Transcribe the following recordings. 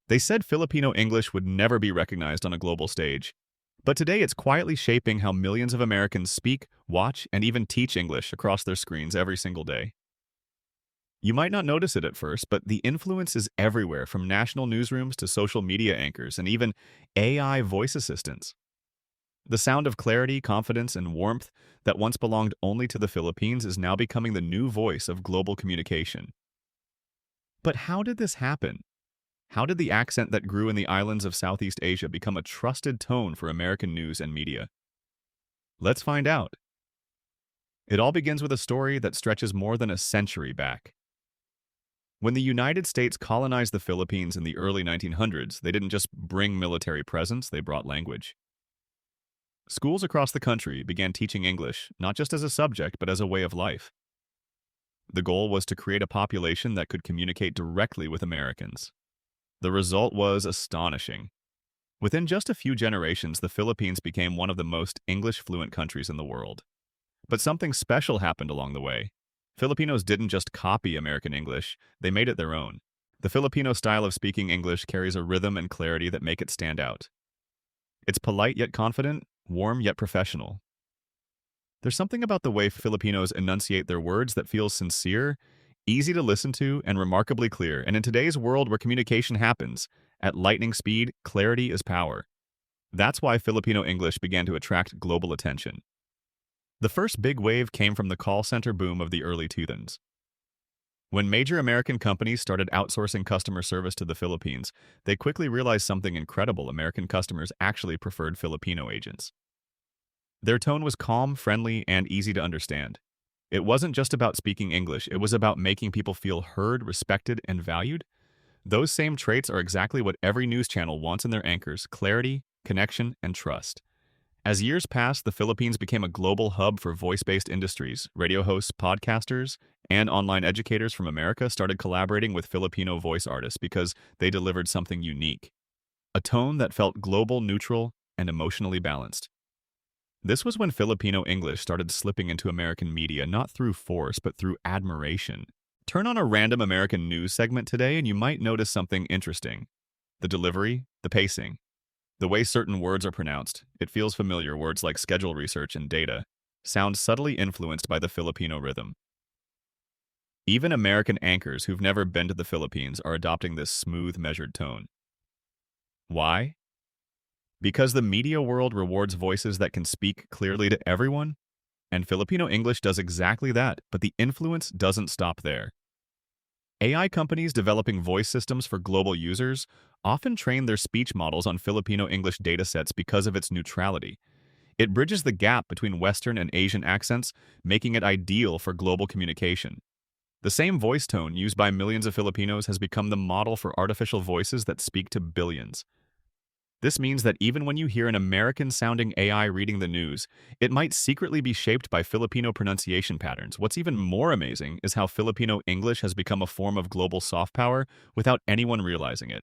They said Filipino English would never be recognized on a global stage. But today it's quietly shaping how millions of Americans speak, watch, and even teach English across their screens every single day. You might not notice it at first, but the influence is everywhere, from national newsrooms to social media anchors and even AI voice assistants. The sound of clarity, confidence, and warmth that once belonged only to the Philippines is now becoming the new voice of global communication. But how did this happen? How did the accent that grew in the islands of Southeast Asia become a trusted tone for American news and media? Let's find out. It all begins with a story that stretches more than a century back. When the United States colonized the Philippines in the early 1900s, they didn't just bring military presence, they brought language. Schools across the country began teaching English, not just as a subject, but as a way of life. The goal was to create a population that could communicate directly with Americans. The result was astonishing. Within just a few generations, the Philippines became one of the most English-fluent countries in the world. But something special happened along the way. Filipinos didn't just copy American English, they made it their own. The Filipino style of speaking English carries a rhythm and clarity that make it stand out. It's polite yet confident, warm yet professional. There's something about the way Filipinos enunciate their words that feels sincere, easy to listen to, and remarkably clear. And in today's world where communication happens at lightning speed, clarity is power. That's why Filipino English began to attract global attention. The first big wave came from the call center boom of the early 2000s. When major American companies started outsourcing customer service to the Philippines, they quickly realized something incredible: American customers actually preferred Filipino agents. Their tone was calm, friendly, and easy to understand. It wasn't just about speaking English, it was about making people feel heard, respected, and valued. Those same traits are exactly what every news channel wants in their anchors: clarity, connection, and trust. As years passed, the Philippines became a global hub for voice-based industries. Radio hosts, podcasters, and online educators from America started collaborating with Filipino voice artists because they delivered something unique: a tone that felt global, neutral, and emotionally balanced. This was when Filipino English started slipping into American media, not through force, but through admiration. Turn on a random American news segment today and you might notice something interesting: the delivery, the pacing. The way certain words are pronounced, it feels familiar. Words like schedule, research, and data sound subtly influenced by the Filipino rhythm. Even American anchors who've never been to the Philippines are adopting this smooth, measured tone. Why? Because the media world rewards voices that can speak clearly to everyone, and Filipino English does exactly that, but the influence doesn't stop there. AI companies developing voice systems for global users often train their speech models on Filipino English datasets because of its neutrality. It bridges the gap between Western and Asian accents, making it ideal for global communication. The same voice tone used by millions of Filipinos has become the model for artificial voices that speak to billions. This means that even when you hear an American-sounding AI reading the news, it might secretly be shaped by Filipino pronunciation patterns. What's even more amazing is how Filipino English has become a form of global soft power without anyone realizing it.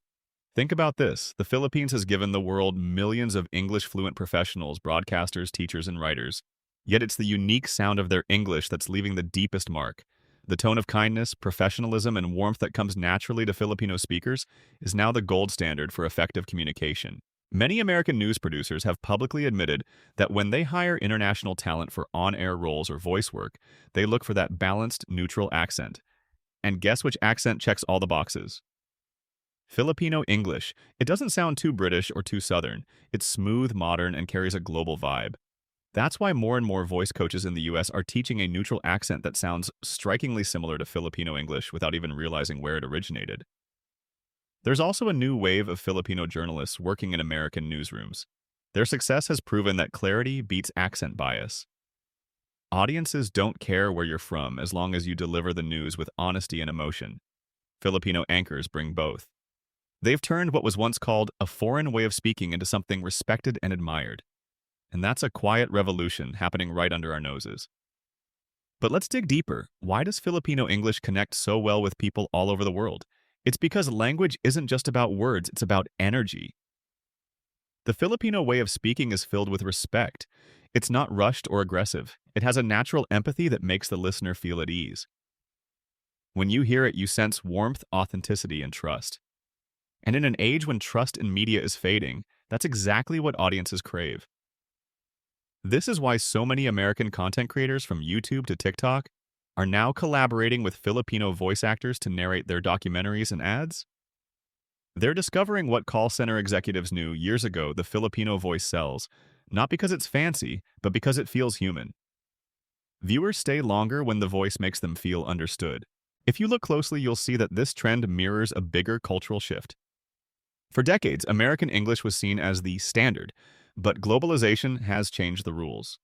Think about this: the Philippines has given the world millions of English-fluent professionals, broadcasters, teachers, and writers. Yet it's the unique sound of their English that's leaving the deepest mark. The tone of kindness, professionalism, and warmth that comes naturally to Filipino speakers is now the gold standard for effective communication. Many American news producers have publicly admitted that when they hire international talent for on-air roles or voice work, they look for that balanced, neutral accent. And guess which accent checks all the boxes? Filipino English. It doesn't sound too British or too Southern. It's smooth, modern, and carries a global vibe. That's why more and more voice coaches in the US are teaching a neutral accent that sounds strikingly similar to Filipino English without even realizing where it originated. There's also a new wave of Filipino journalists working in American newsrooms. Their success has proven that clarity beats accent bias. Audiences don't care where you're from as long as you deliver the news with honesty and emotion. Filipino anchors bring both. They've turned what was once called a foreign way of speaking into something respected and admired. And that's a quiet revolution happening right under our noses. But let's dig deeper. Why does Filipino English connect so well with people all over the world? It's because language isn't just about words, it's about energy. The Filipino way of speaking is filled with respect. It's not rushed or aggressive. It has a natural empathy that makes the listener feel at ease. When you hear it, you sense warmth, authenticity, and trust. And in an age when trust in media is fading, that's exactly what audiences crave. This is why so many American content creators from YouTube to TikTok are now collaborating with Filipino voice actors to narrate their documentaries and ads. They're discovering what call center executives knew years ago: the Filipino voice sells, not because it's fancy, but because it feels human. Viewers stay longer when the voice makes them feel understood. If you look closely, you'll see that this trend mirrors a bigger cultural shift. For decades, American English was seen as the standard, but globalization has changed the rules.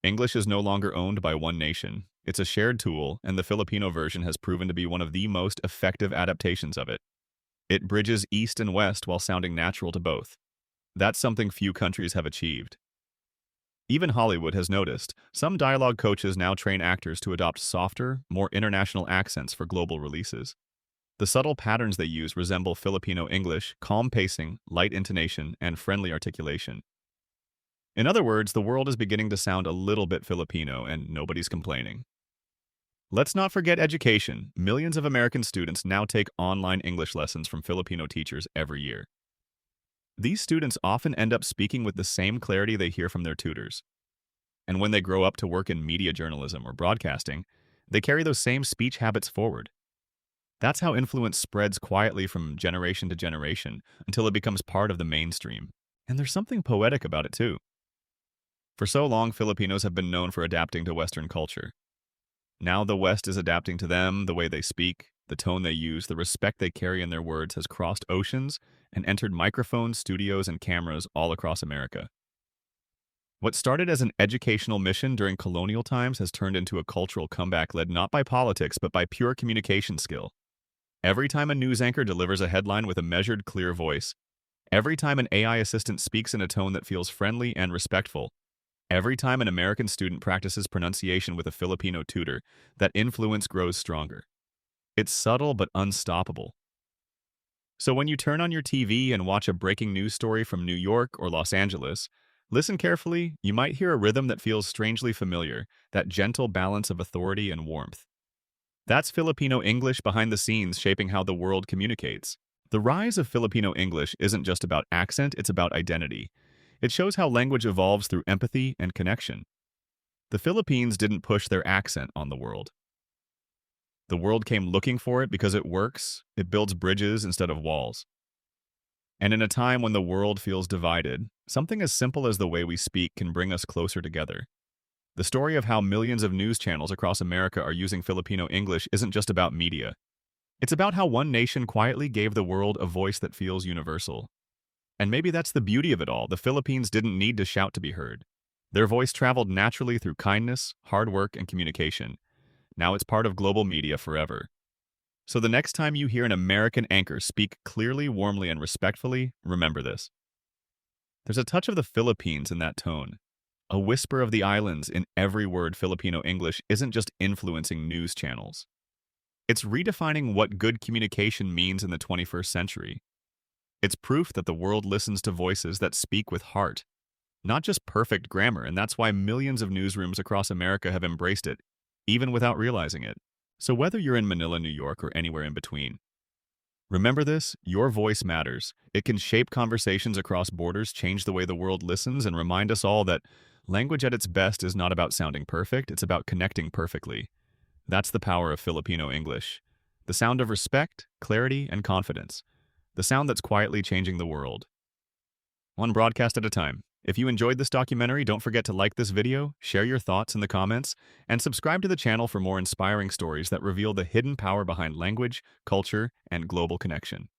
English is no longer owned by one nation. It's a shared tool, and the Filipino version has proven to be one of the most effective adaptations of it. It bridges East and West while sounding natural to both. That's something few countries have achieved. Even Hollywood has noticed. Some dialogue coaches now train actors to adopt softer, more international accents for global releases. The subtle patterns they use resemble Filipino English: calm pacing, light intonation, and friendly articulation. In other words, the world is beginning to sound a little bit Filipino, and nobody's complaining. Let's not forget education. Millions of American students now take online English lessons from Filipino teachers every year. These students often end up speaking with the same clarity they hear from their tutors. And when they grow up to work in media journalism or broadcasting, they carry those same speech habits forward. That's how influence spreads quietly from generation to generation until it becomes part of the mainstream. And there's something poetic about it too. For so long, Filipinos have been known for adapting to Western culture. Now the West is adapting to them. The way they speak, the tone they use, the respect they carry in their words has crossed oceans and entered microphones, studios, and cameras all across America. What started as an educational mission during colonial times has turned into a cultural comeback led not by politics but by pure communication skill. Every time a news anchor delivers a headline with a measured, clear voice, every time an AI assistant speaks in a tone that feels friendly and respectful, every time an American student practices pronunciation with a Filipino tutor, that influence grows stronger. It's subtle but unstoppable. So when you turn on your TV and watch a breaking news story from New York or Los Angeles, listen carefully. You might hear a rhythm that feels strangely familiar, that gentle balance of authority and warmth. That's Filipino English behind the scenes, shaping how the world communicates. The rise of Filipino English isn't just about accent, it's about identity. It shows how language evolves through empathy and connection. The Philippines didn't push their accent on the world. The world came looking for it because it works. It builds bridges instead of walls. And in a time when the world feels divided, something as simple as the way we speak can bring us closer together. The story of how millions of news channels across America are using Filipino English isn't just about media. It's about how one nation quietly gave the world a voice that feels universal. And maybe that's the beauty of it all. The Philippines didn't need to shout to be heard. Their voice traveled naturally through kindness, hard work, and communication. Now it's part of global media forever. So the next time you hear an American anchor speak clearly, warmly, and respectfully, remember this. There's a touch of the Philippines in that tone. A whisper of the islands in every word. Filipino English isn't just influencing news channels. It's redefining what good communication means in the 21st century. It's proof that the world listens to voices that speak with heart, not just perfect grammar, and that's why millions of newsrooms across America have embraced it, even without realizing it. So whether you're in Manila, New York, or anywhere in between, remember this: your voice matters. It can shape conversations across borders, change the way the world listens, and remind us all that language at its best is not about sounding perfect, it's about connecting perfectly. That's the power of Filipino English. The sound of respect, clarity, and confidence. The sound that's quietly changing the world. One broadcast at a time. If you enjoyed this documentary, don't forget to like this video, share your thoughts in the comments, and subscribe to the channel for more inspiring stories that reveal the hidden power behind language, culture, and global connection.